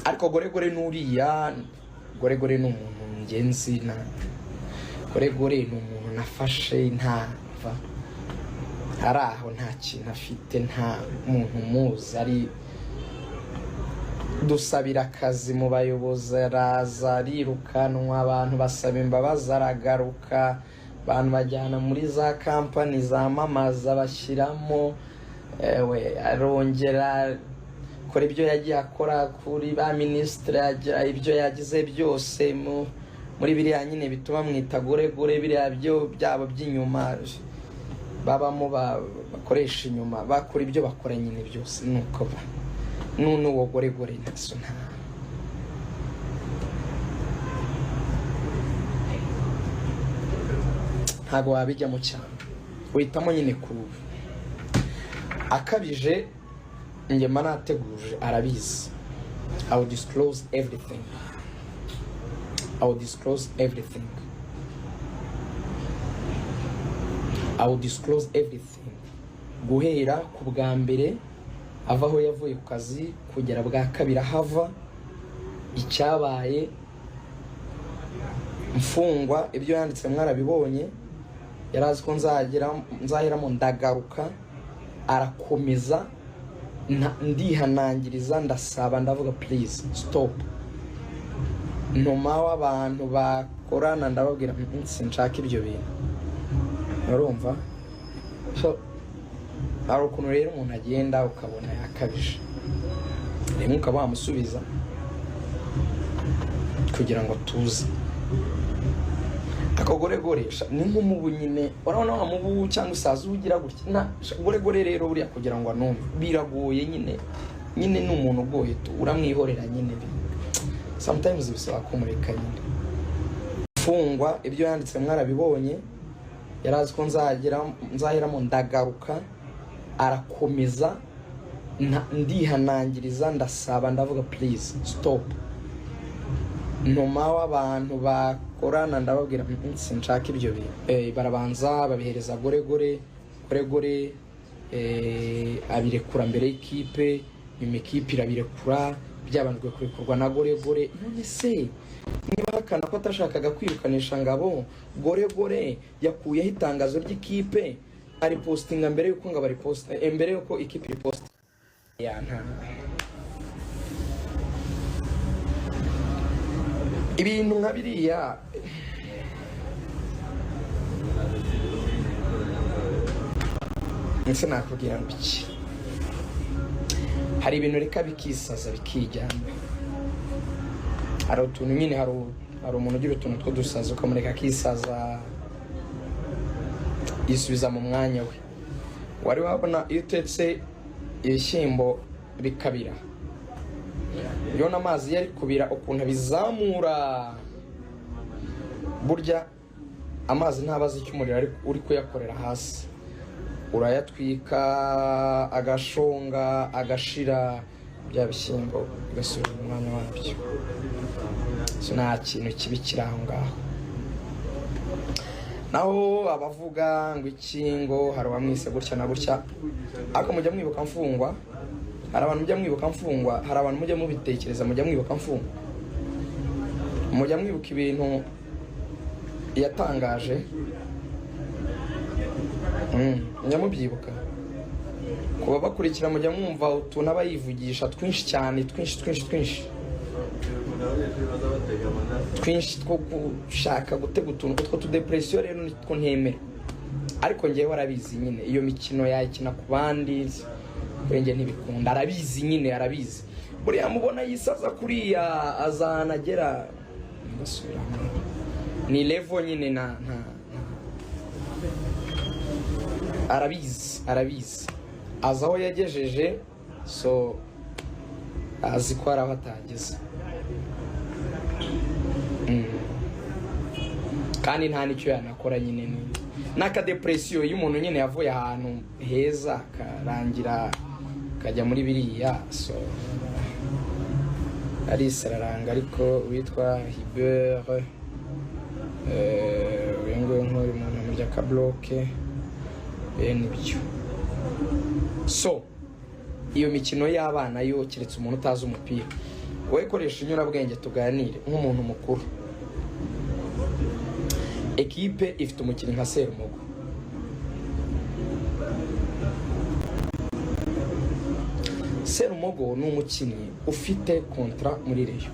ariko goregore nuriya goregore n'umuntu ngenzi na goregore n'umuntu nafashe ntava haraho nta kintu afite nta muntu muzi ari dusabira akazi mu bayobozi araza arirukanwa abantu basaba imbabazi aragaruka abantu bajyana muri za kampani zamamaza bashyiramo arongera kora ibyo yagiye akora kuri ba ministre ibyo yagize byose muri biriya nyine bituma mwita goregore biriya byo byabo by'inyuma babamo bakoresha inyuma bakora ibyo bakora nyine byose nuko none uwo goregore ntaso ntago wabijyamo cyane uhitamo nyine kurubu akabije njye manateguje arabizi. I will disclose everything. I will disclose everything. I will disclose everything. Guhera ku bwa mbere avaho yavuye ku kazi kugera bwa kabiri hava icyabaye mfungwa ibyo yanditse mwarabibonye yarazi ko nzahiramo ndagaruka arakomeza ndihanangiriza ndasaba ndavuga please stop ntuma w'abantu bakorana ndababwira sinshaka ibyo bintu urumva so ari ukuntu rero umuntu agenda ukabona yakabije rimwe ukaba wamusubiza kugira ngo tuze akogoregoresha ni nk'umubu nyine urabona wa mubu cyangwa usaza ugira gutya na goregore rero buriya kugira ngo anumve biragoye nyine n'umuntu ugoye uramwihorera nyine sometimes bisaba kumureka nyine fungwa ibyo yanditse mwarabibonye yarazi ko nzahiramo ndagaruka arakomeza ndihanangiriza ndasaba ndavuga please stop ntuma w'abantu bakorana ndababwira sinshaka ibyo bintu barabanza babihereza goregore abirekura mbere y'ikipe ikipe irabirekura byabanjwe kurekurwa na goregore none se niba hakana ko atashakaga kwirukanisha ngabo goregore yakuyeho itangazo ry'ikipe ari postinga mbere yuko ngabo ari posta mbere yuko ikipe iri posta ibintu nka biriya nse nakubwira ngo iki hari ibintu reka bikisaza bikijyana hari utuntu nyine hari umuntu ugira utuntu two dusaza ukamureka akisaza yisubiza mu mwanya we wari wabona iyo utetse ibishyimbo bikabira yona amazi yari kubira ukuntu bizamura burya amazi ntabazi icyo umuriro uri kuyakorera hasi urayatwika agashonga agashira bya bishyimbo bigasubira mu mwanya wabyo so nta kintu kibi kiri aho ngaho naho abavuga ngo iki ngo hari uwamwise gutya na gutya ariko mujya mwibuka mfungwa hari abantu mujya mwibuka mfungwa hari abantu mujya mubitekereza mujya mwibuka mfungwa mujya mwibuka ibintu yatangaje mujya mubyibuka kuba bakurikira mujya mwumva utuntu aba yivugisha twinshi cyane twinshi two gushaka gutega utuntu two tudepresiyo rero nitwo ntemera ariko ngewe warabizi nyine iyo mikino yakina ku bandi kurenge ntibikunda arabizi nyine arabizi buriya mubona yisaza kuriya azanagera ni level nyine na arabizi azaho yagejeje so azi ko araho atageze kandi nta nicyo yanakora nyine n'akadepresiyo y'umuntu nyine yavuye ahantu heza akarangira akajya muri biriya so arisararanga ariko witwa Hibert ngo nk'uri umuntu mujya ka bloke nibyo so iyo mikino y'abana yo kiretse umuntu utazi umupira wowe koresha inyurabwenge tuganire nk'umuntu mukuru. Ekipe ifite umukinnyi nka Serumogo, Serumogo ni umukinnyi ufite kontra muri Rayon.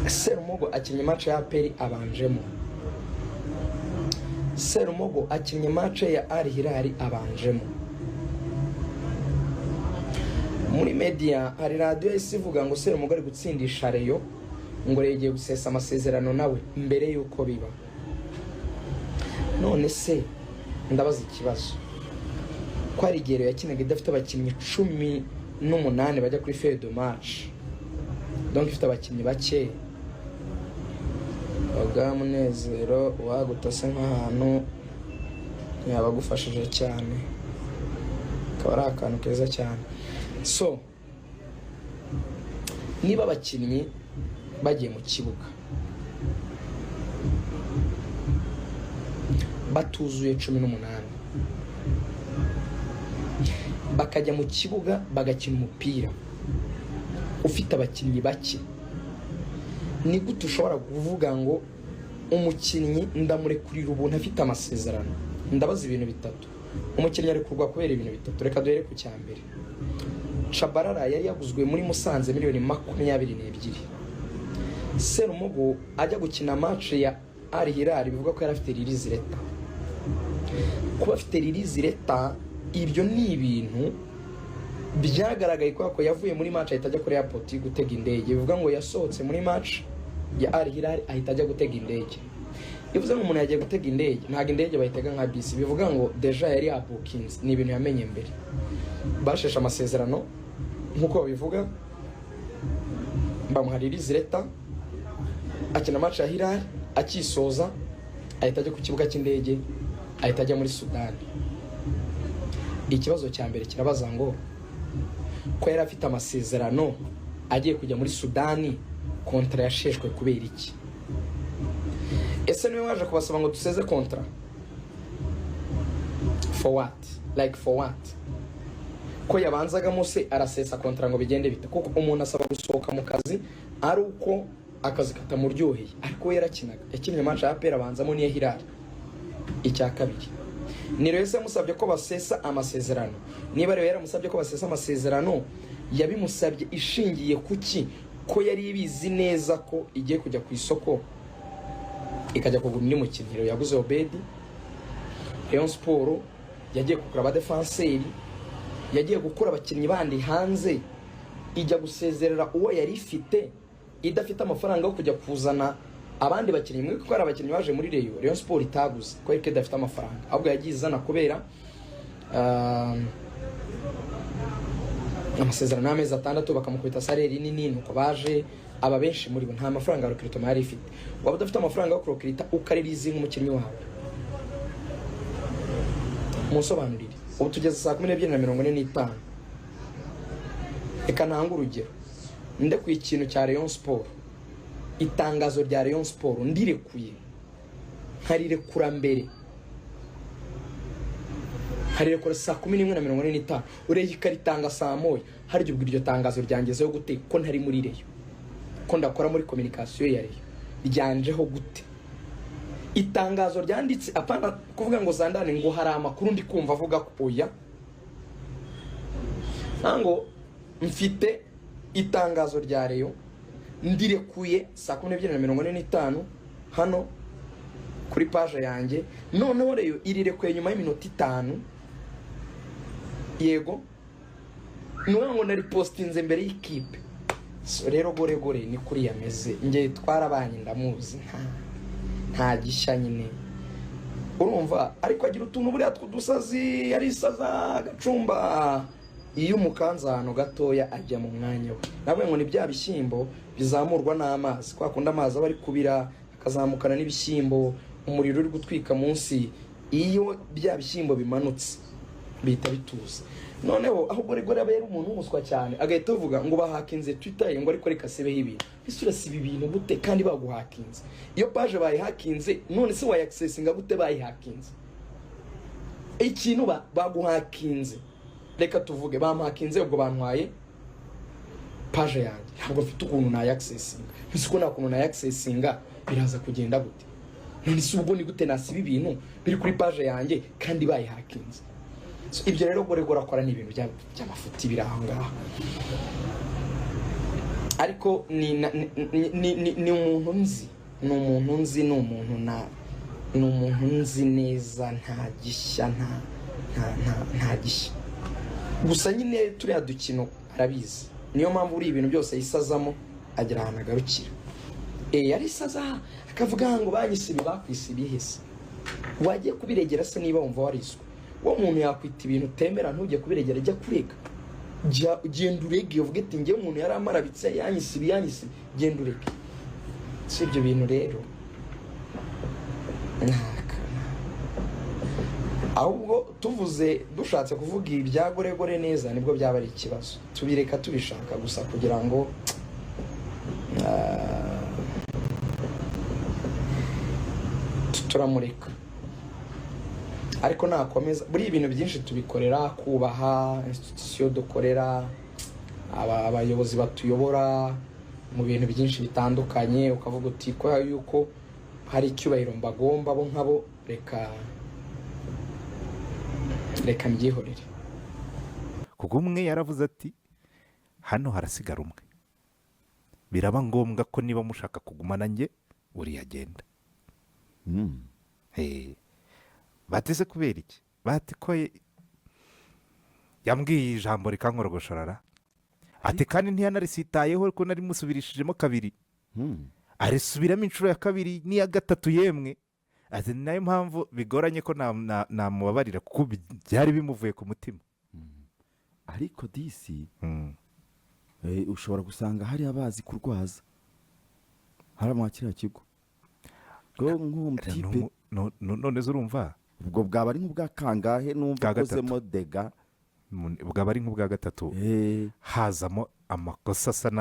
Serumogo akinnye match ya APR abanjemo, Serumogo akinnye match ya Al Hilal abanjemo. Muri media hari radio isivuga ngo Serumogo ari gutsindisha Rayon, ngo yagiye gusesa amasezerano nawe mbere yuko biba. None se ndabaza ikibazo, ko ari Gero yakinaga idafite abakinnyi 18 bajya kuri feuille de match, donc ifite abakinnyi bake, Oga Munezero wagutase nk'ahantu yabagufashije cyane, akaba ari akantu keza cyane. So niba abakinnyi bagiye mu kibuga batuzuye 18, bakajya mu kibuga bagakina umupira ufite abakinnyi bake, ni gute ushobora kuvuga ngo umukinnyi ndamurekurira ubuntu afite amasezerano? Ndabaza ibintu bitatu. Umukinnyi ari kurwa kubera ibintu bitatu. Reka duhere ku cyambere. Chabarara yari yaguzwe muri Musanze miliyoni 22. Serumogo ajya gukina match ya Al Hilal bivuga ko yari afite release letter. Kuba afite release letter, ibyo ni ibintu byagaragaye ko yavuye muri match ahita ajya kuri airport gutega indege. Bivuga ngo yasohotse muri match ya Al Hilal ahita ajya gutega indege. Bivuze ngo umuntu yagiye gutega indege, ntago indege bayitega nka bisi. Bivuga ngo deja yari abookings, ni ibintu yamenye mbere. Bashesha amasezerano nkuko bivuga, bamuha release letter, akina match ya Hilal, akisoza ahita ajya ku kibuga cy'indege, ahita ajya muri Sudan. Ikibazo cya mbere kirabaza ngo ko yari afite amasezerano agiye kujya muri Sudani, kontra yasheshwe kubera iki? Ese niwe waje kubasaba ngo duseze kontra? For what? Like for what? Ko yabanzaga mose arasesa kontra ngo bigende bite? Kuko umuntu asaba gusohoka mu kazi ari uko akazi katamuryoheye, ariko yarakinaga, yakinnye match ya APR abanzamo niye Hilal. Icya kabiri, ni rero yamusabye ko basesa amasezerano. Niba rero yaramusabye ko basesa amasezerano, yabimusabye ishingiye kuki? Ko yari ibizi neza ko igiye kujya ku isoko ikajya kugura undi mukinnyi. Yaguze Obedi, Rayon Sport yagiye kugura abadefenseri, yagiye gukura abakinnyi bandi hanze, ijya gusezerera uwo yari ifite, idafite amafaranga yo kujya kuzana abandi bakinnyi. Mwe ko ari abakinnyi baje muri Rayon Sport itaguze ko yari idafite amafaranga, ahubwo yagiye izana kubera amasezerano y'amezi 6 bakamukubita salary nini, nuko baje aba benshi muri bo nta mafaranga ya recruitment yari ifite. Waba udafite amafaranga yo recruiter ukaririza nk'umukinnyi wawe, musobanurire. Ubu tugeze saa 12:45. Eka nanga urugero, nde ku ikintu cya Rayon Sport, itangazo rya Rayon Sport ndirekuye, harirekura mbere, harirekura saa 11:45, ureye ikaritanga saa 1. Haryo ubwo iryo tangazo ryangezeho gute ko ntari muri Rayon, ko ndakora muri communication ya Rayon, ryanjeho gute? Itangazo ryanditse apana kuvuga ngo zandane ngo hari amakuru ndi kumva avuga ko oya, nango mfite itangazo rya Rayon ndirekuye saa 12:45 hano kuri page yanjye. Noneho Rayon irirekuye nyuma y'iminota 5. Yego ngo nari postinze mbere y'ikipe. So rero gore ni kuri yameze, ngiye twarabanye ndamuzi, nta gishya nyine urumva. Ariko agira utuntu buri atwudusazi, yari isaza gacumba, iyo umukanza hano gatoya ajya mu mwanya we. Nabwo ngo ni bya bishyimbo bizamurwa n'amazi, kwa kunda amazi aba ari kubira akazamukana n'ibishyimbo, umuriro uri gutwika munsi. Iyo bya bishyimbo bimanutse bita bituza. Noneho aho gore aba yari umuntu umuswa cyane, agahita uvuga ngo bahakinze Twitter ngo ariko reka sebeho ibintu. Isura si ibintu gute kandi baguhakinze? Iyo page bayihakinze none se wayaccessinga gute bayihakinze? Ikintu baguhakinze reka tuvuge bamakinze ubwo bantwaye page yanjye ntabwo mfite ukuntu nayaccessinga bisiko nta kuntu nayaccessinga biraza kugenda gute none si ubwo ni gute nasiba ibintu biri kuri page yanjye kandi bayihakinze ibyo rero Goregore akora ni ibintu by'amafuti birahanga ariko ni umuntu nzi ni umuntu nzi neza nta gishya nta gishya gusa nyine turiya dukino arabizi niyo mpamvu uri ibintu byose yisazamo agira ahantu agarukira yarisaza akavuga ngo banyisibi bakwisibi hese wagiye kubiregera se niba wumva wariswe wo muntu yakwita ibintu temera ntujye kubiregera ajya kurega genda urege uvuge ati ngiye umuntu yari amarabitse yanyisibi genda urege si ibyo bintu rero ahubwo tuvuze dushatse kuvuga ibya Goregore neza nibwo byaba ari ikibazo tubireka tubishaka gusa kugira ngo turamureka ariko nakomeza buri ibintu byinshi tubikorera kubaha institution dukorera abayobozi batuyobora mu bintu byinshi bitandukanye ukavuga uti ko yuko hari icyubahiro mbagomba bo nkabo reka mbyihorere kuko umwe yaravuze ati hano harasigara umwe biraba ngombwa ko niba mushaka kugumana njye uriya agenda bateze kubera iki bati ko yambwiye ijambo rikankorogoshorara ati kandi ntiyanarisitayeho ko nari musubirishijemo kabiri arisubiramo inshuro ya kabiri n'iya gatatu yemwe ati nayo mpamvu bigoranye ko namubabarira kuko byari bimuvuye ku mutima ariko disi ushobora gusanga hari abazi kurwaza hari kiriya kigo nk'uwo mutipe none urumva ubwo bwaba ari nk'ubwa kangahe n'ubwo akozemo dega bwaba ari nk'ubwa gatatu hazamo amakosa asa nabi